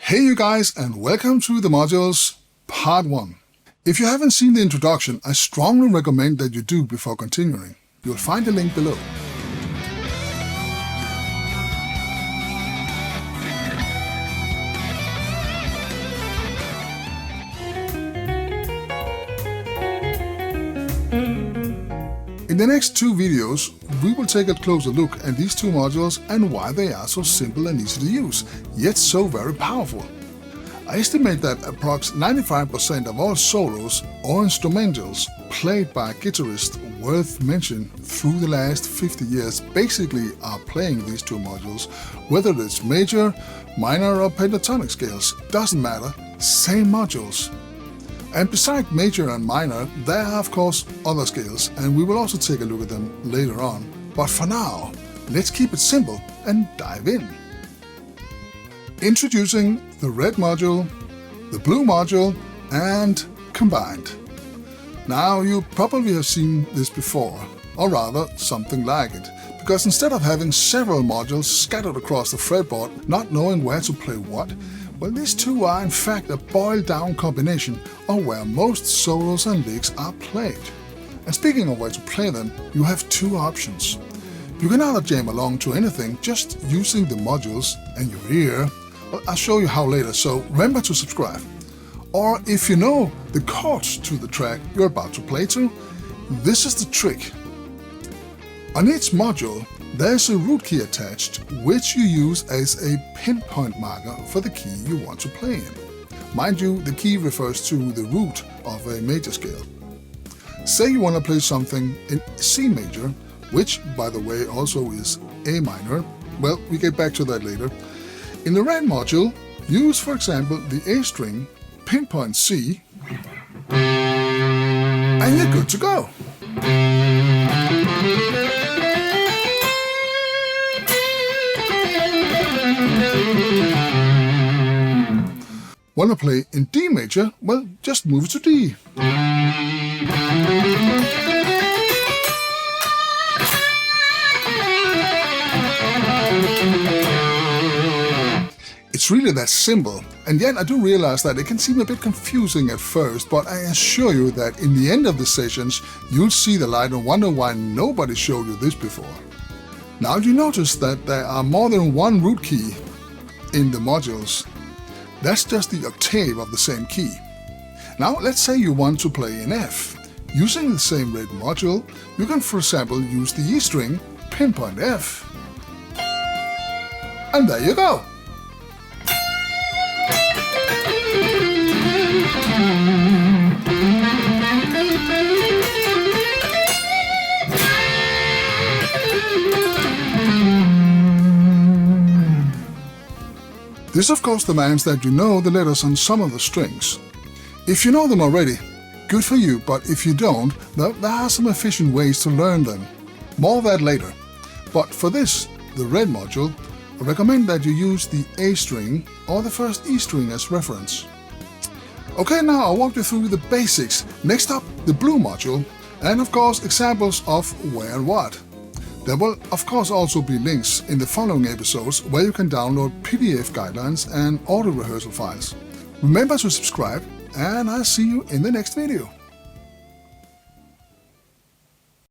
Hey you guys, and welcome to the modules part 1. If you haven't seen the introduction, I strongly recommend that you do before continuing. You'll find the link below. In the next two videos, we will take a closer look at these two modules and why they are so simple and easy to use, yet so very powerful. I estimate that approx 95% of all solos or instrumentals played by guitarists worth mention through the last 50 years basically are playing these two modules, whether it's major, minor or pentatonic scales, doesn't matter, same modules. And besides major and minor, there are of course other scales, and we will also take a look at them later on. But for now, let's keep it simple and dive in. Introducing the red module, the blue module, and combined. Now you probably have seen this before, or rather something like it, because instead of having several modules scattered across the fretboard, not knowing where to play what, well, these two are in fact a boiled down combination of where most solos and licks are played. And speaking of where to play them, you have two options. You can either jam along to anything just using the modules and your ear. Well, I'll show you how later, so remember to subscribe. Or if you know the chords to the track you're about to play to, this is the trick. On each module, there's a root key attached, which you use as a pinpoint marker for the key you want to play in. Mind you, the key refers to the root of a major scale. Say you want to play something in C major, which, by the way, also is A minor. Well, we get back to that later. In the red module, use, for example, the A string, pinpoint C, and you're good to go. Want to play in D major? Well, just move it to D. It's really that simple, and yet I do realize that it can seem a bit confusing at first, but I assure you that in the end of the sessions, you'll see the light and wonder why nobody showed you this before. Now you notice that there are more than one root key in the modules. That's just the octave of the same key. Now let's say you want to play in F. Using the same red module, you can for example use the E string, pinpoint F, and there you go. This of course demands that you know the letters on some of the strings. If you know them already, good for you, but if you don't, there are some efficient ways to learn them. More of that later. But for this, the red module, I recommend that you use the A string or the first E string as reference. Okay, now I'll walk you through the basics. Next up, the blue module, and of course examples of where and what. There will of course also be links in the following episodes where you can download PDF guidelines and audio rehearsal files. Remember to subscribe, and I'll see you in the next video.